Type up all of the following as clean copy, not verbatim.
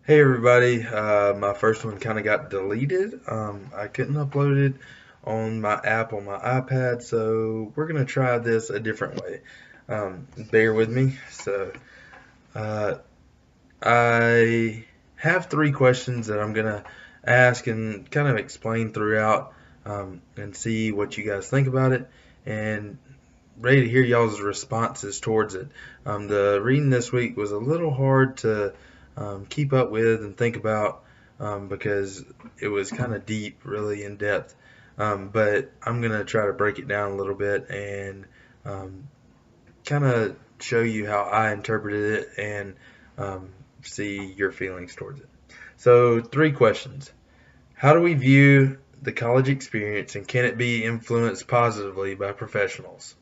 Hey everybody, my first one kind of got deleted. I couldn't upload it on my app on my iPad, so we're gonna try this a different way. Bear with me. Uh, I have three questions that I'm gonna ask and kind of explain throughout, and see what you guys think about it, and ready to hear y'all's responses towards it. The reading this week was a little hard to keep up with and think about because it was kind of deep, really in depth. But I'm going to try to break it down a little bit and kind of show you how I interpreted it and see your feelings towards it. So, three questions. How do we view the college experience and can it be influenced positively by professionals?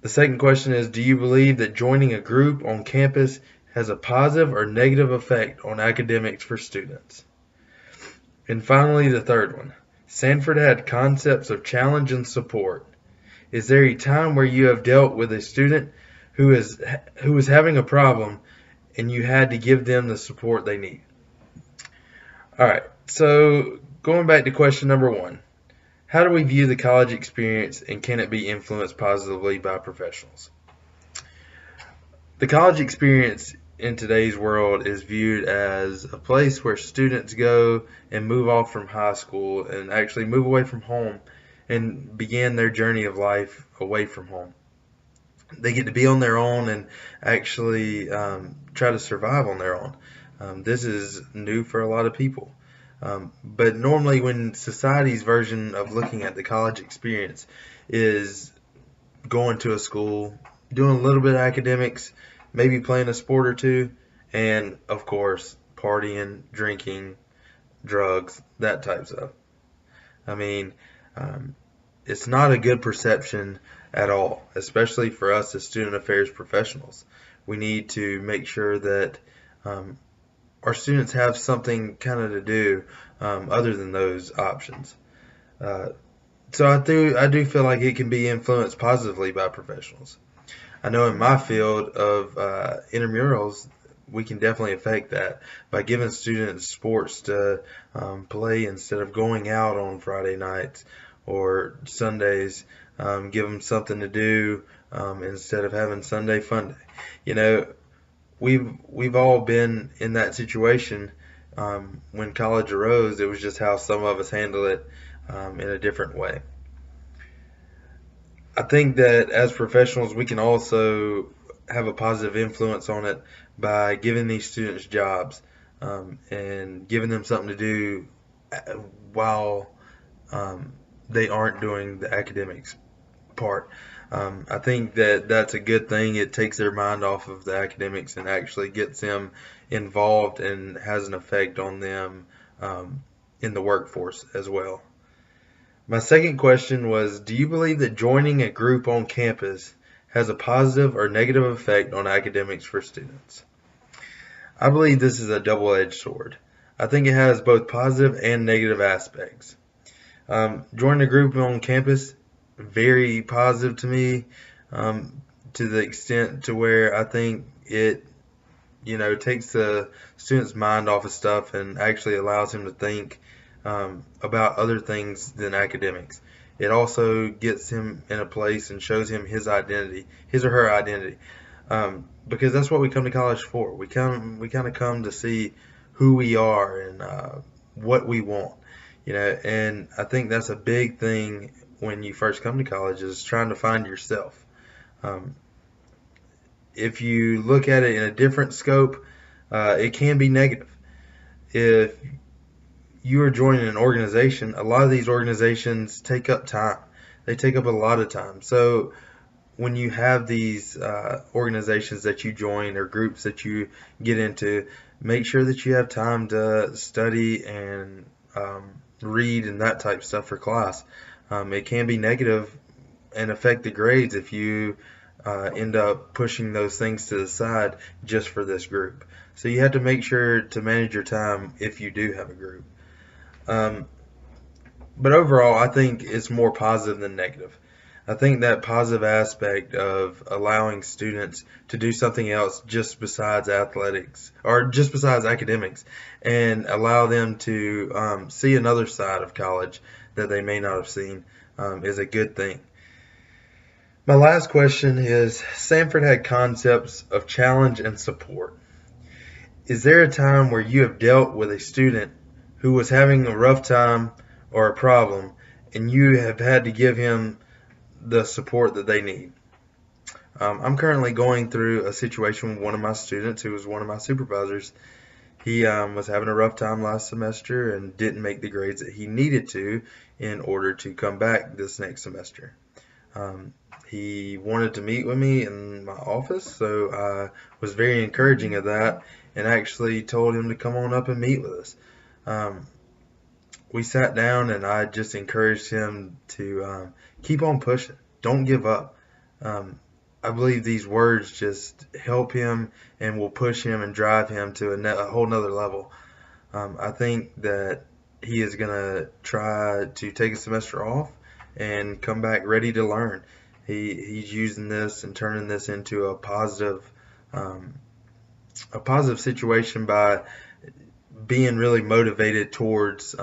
The second question is, do you believe that joining a group on campus has a positive or negative effect on academics for students? And finally, the third one. Sanford had concepts of challenge and support. Is there a time where you have dealt with a student who is having a problem and you had to give them the support they need? All right. So, going back to question number 1. How do we view the college experience and can it be influenced positively by professionals? The college experience in today's world is viewed as a place where students go and move off from high school and actually move away from home and begin their journey of life away from home. They get to be on their own and actually try to survive on their own. This is new for a lot of people. But normally, when society's version of looking at the college experience is going to a school, doing a little bit of academics, maybe playing a sport or two, and of course, partying, drinking, drugs, that type of stuff. I mean, um, it's not a good perception at all, especially for us as student affairs professionals. We need to make sure that um, our students have something kind of to do other than those options. Uh, so I do feel like it can be influenced positively by professionals. I know in my field of intramurals, we can definitely affect that by giving students sports to play instead of going out on Friday nights or Sundays. Give them something to do instead of having Sunday fun day. You know, we've all been in that situation when college arose. It was just how some of us handle it in a different way. I think that as professionals, we can also have a positive influence on it by giving these students jobs and giving them something to do while um, they aren't doing the academics part. I think that that's a good thing. It takes their mind off of the academics and actually gets them involved and has an effect on them in the workforce as well. My second question was, do you believe that joining a group on campus has a positive or negative effect on academics for students? I believe this is a double-edged sword. I think it has both positive and negative aspects. Joining a group on campus, very positive to me, to the extent to where I think it, takes the student's mind off of stuff and actually allows him to think about other things than academics. It also gets him in a place and shows him his identity, his or her identity, because that's what we come to college for. We kind of come to see who we are and what we want, And I think that's a big thing when you first come to college is trying to find yourself. Um, if you look at it in a different scope, it can be negative. If you are joining an organization, a lot of these organizations take up time. They take up a lot of time. So when you have these organizations that you join or groups that you get into, make sure that you have time to study and read and that type of stuff for class. It can be negative and affect the grades if you end up pushing those things to the side just for this group. So you have to make sure to manage your time if you do have a group. Um, but overall, I think it's more positive than negative. I think that positive aspect of allowing students to do something else just besides athletics or just besides academics and allow them to see another side of college that they may not have seen is a good thing. My last question is, Samford had concepts of challenge and support. Is there a time where you have dealt with a student who was having a rough time or a problem and you have had to give him the support that they need? I'm currently going through a situation with one of my students who was one of my supervisors. He was having a rough time last semester and didn't make the grades that he needed to in order to come back this next semester. He wanted to meet with me in my office, so I was very encouraging of that and actually told him to come on up and meet with us. We sat down and I just encouraged him to keep on pushing. Don't give up. I believe these words just help him and will push him and drive him to a whole nother level. I think that he is going to try to take a semester off and come back ready to learn. He's using this and turning this into a positive situation by being really motivated towards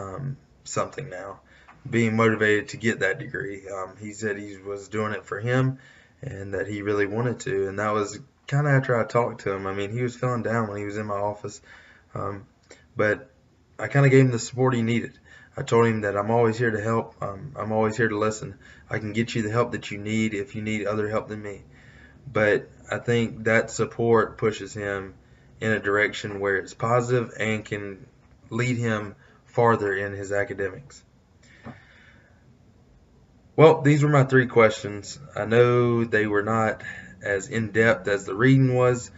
something now, being motivated to get that degree. He said he was doing it for him and that he really wanted to, and that was kind of after I talked to him. I mean, he was feeling down when he was in my office, but I kind of gave him the support he needed. I told him that I'm always here to help. I'm always here to listen. I can get you the help that you need if you need other help than me. But I think that support pushes him in a direction where it's positive and can lead him farther in his academics. Well, these were my 3 questions. I know they were not as in-depth as the reading was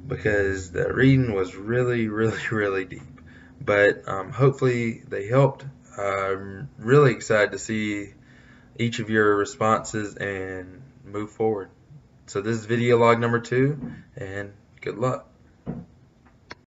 because the reading was really, really, really deep. But hopefully they helped. I'm really excited to see each of your responses and move forward. So this is video log number 2, and good luck.